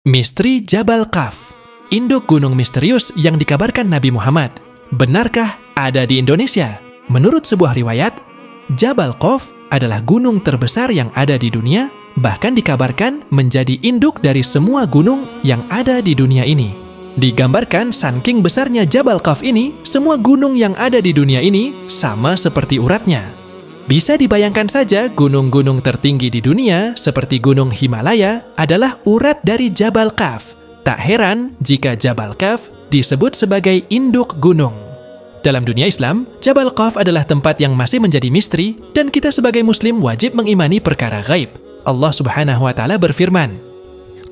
Misteri Jabal Qaf, induk gunung misterius yang dikabarkan Nabi Muhammad. Benarkah ada di Indonesia? Menurut sebuah riwayat, Jabal Qaf adalah gunung terbesar yang ada di dunia, bahkan dikabarkan menjadi induk dari semua gunung yang ada di dunia ini. Digambarkan saking besarnya Jabal Qaf ini, semua gunung yang ada di dunia ini sama seperti uratnya. Bisa dibayangkan saja gunung-gunung tertinggi di dunia seperti Gunung Himalaya adalah urat dari Jabal Qaf. Tak heran jika Jabal Qaf disebut sebagai induk gunung. Dalam dunia Islam, Jabal Qaf adalah tempat yang masih menjadi misteri dan kita sebagai muslim wajib mengimani perkara gaib. Allah Subhanahu wa taala berfirman,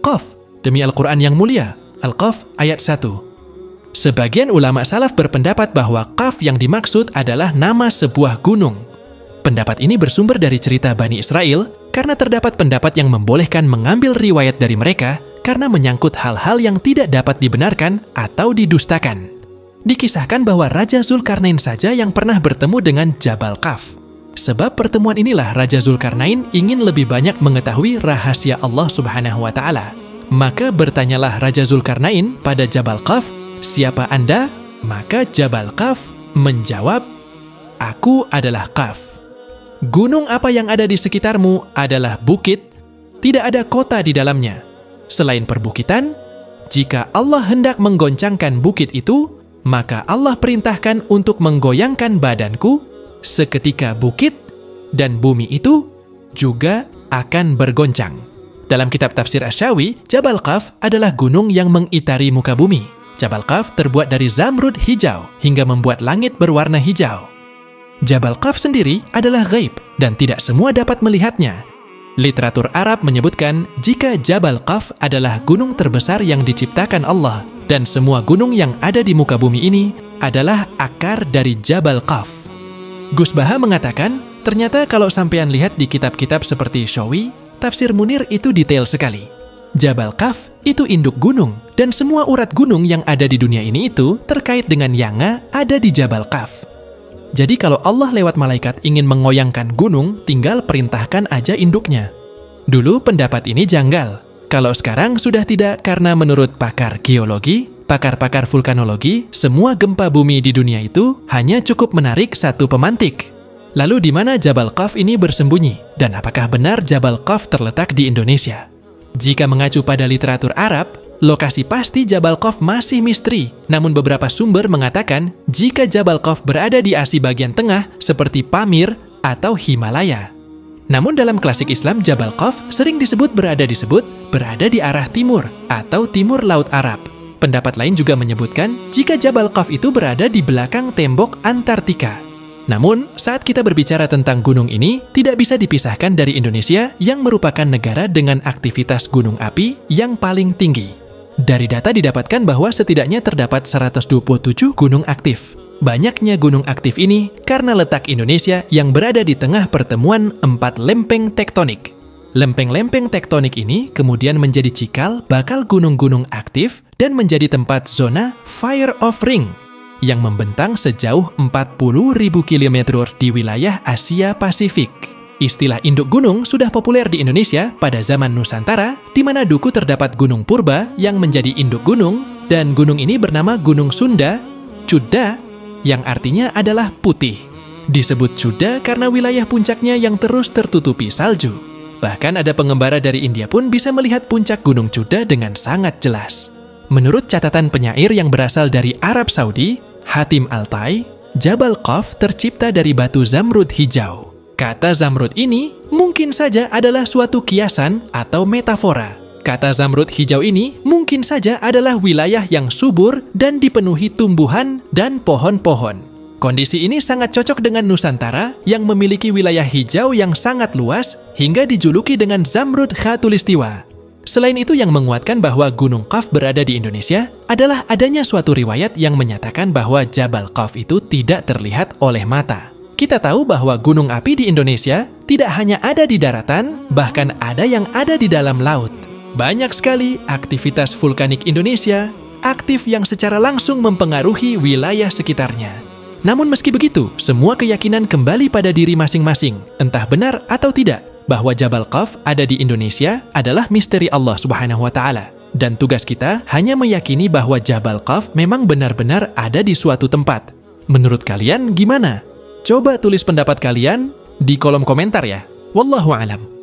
"Qaf, demi Al-Qur'an yang mulia." Al-Qaf ayat 1. Sebagian ulama salaf berpendapat bahwa Qaf yang dimaksud adalah nama sebuah gunung. Pendapat ini bersumber dari cerita Bani Israel karena terdapat pendapat yang membolehkan mengambil riwayat dari mereka karena menyangkut hal-hal yang tidak dapat dibenarkan atau didustakan. Dikisahkan bahwa Raja Zulkarnain saja yang pernah bertemu dengan Jabal Qaf. Sebab pertemuan inilah Raja Zulkarnain ingin lebih banyak mengetahui rahasia Allah Subhanahu wa taala. Maka bertanyalah Raja Zulkarnain pada Jabal Qaf, "Siapa Anda?" Maka Jabal Qaf menjawab, "Aku adalah Qaf. Gunung apa yang ada di sekitarmu adalah bukit, tidak ada kota di dalamnya. Selain perbukitan, jika Allah hendak menggoncangkan bukit itu, maka Allah perintahkan untuk menggoyangkan badanku, seketika bukit dan bumi itu juga akan bergoncang." Dalam kitab tafsir Asy-Syawi, Jabal Qaf adalah gunung yang mengitari muka bumi. Jabal Qaf terbuat dari zamrud hijau hingga membuat langit berwarna hijau. Jabal Qaf sendiri adalah gaib dan tidak semua dapat melihatnya. Literatur Arab menyebutkan jika Jabal Qaf adalah gunung terbesar yang diciptakan Allah dan semua gunung yang ada di muka bumi ini adalah akar dari Jabal Qaf. Gus Baha mengatakan, ternyata kalau sampean lihat di kitab-kitab seperti Syawi, tafsir Munir itu detail sekali. Jabal Qaf itu induk gunung dan semua urat gunung yang ada di dunia ini itu terkait dengan Yanga ada di Jabal Qaf. Jadi kalau Allah lewat malaikat ingin mengoyangkan gunung, tinggal perintahkan aja induknya. Dulu pendapat ini janggal. Kalau sekarang sudah tidak, karena menurut pakar geologi, pakar-pakar vulkanologi, semua gempa bumi di dunia itu hanya cukup menarik satu pemantik. Lalu di mana Jabal Qaf ini bersembunyi? Dan apakah benar Jabal Qaf terletak di Indonesia? Jika mengacu pada literatur Arab, lokasi pasti Jabal Qaf masih misteri, namun beberapa sumber mengatakan jika Jabal Qaf berada di Asia bagian tengah seperti Pamir atau Himalaya. Namun dalam klasik Islam, Jabal Qaf sering berada di arah timur atau timur Laut Arab. Pendapat lain juga menyebutkan jika Jabal Qaf itu berada di belakang tembok Antartika. Namun, saat kita berbicara tentang gunung ini, tidak bisa dipisahkan dari Indonesia yang merupakan negara dengan aktivitas gunung api yang paling tinggi. Dari data didapatkan bahwa setidaknya terdapat 127 gunung aktif. Banyaknya gunung aktif ini karena letak Indonesia yang berada di tengah pertemuan 4 lempeng tektonik. Lempeng-lempeng tektonik ini kemudian menjadi cikal bakal gunung-gunung aktif dan menjadi tempat zona Fire of Ring yang membentang sejauh 40.000 km di wilayah Asia Pasifik. Istilah induk gunung sudah populer di Indonesia pada zaman Nusantara, di mana duku terdapat Gunung Purba yang menjadi induk gunung, dan gunung ini bernama Gunung Sunda, Chuda, yang artinya adalah putih. Disebut Chuda karena wilayah puncaknya yang terus tertutupi salju. Bahkan ada pengembara dari India pun bisa melihat puncak Gunung Chuda dengan sangat jelas. Menurut catatan penyair yang berasal dari Arab Saudi, Hatim Altai, Jabal Qaf tercipta dari batu zamrud hijau. Kata zamrud ini mungkin saja adalah suatu kiasan atau metafora. Kata zamrud hijau ini mungkin saja adalah wilayah yang subur dan dipenuhi tumbuhan dan pohon-pohon. Kondisi ini sangat cocok dengan Nusantara yang memiliki wilayah hijau yang sangat luas hingga dijuluki dengan Zamrud Khatulistiwa. Selain itu, yang menguatkan bahwa Gunung Qaf berada di Indonesia adalah adanya suatu riwayat yang menyatakan bahwa Jabal Qaf itu tidak terlihat oleh mata. Kita tahu bahwa gunung api di Indonesia tidak hanya ada di daratan, bahkan ada yang ada di dalam laut. Banyak sekali aktivitas vulkanik Indonesia aktif yang secara langsung mempengaruhi wilayah sekitarnya. Namun meski begitu, semua keyakinan kembali pada diri masing-masing, entah benar atau tidak. Bahwa Jabal Qaf ada di Indonesia adalah misteri Allah Subhanahu wa taala. Dan tugas kita hanya meyakini bahwa Jabal Qaf memang benar-benar ada di suatu tempat. Menurut kalian gimana? Coba tulis pendapat kalian di kolom komentar ya. Wallahu alam.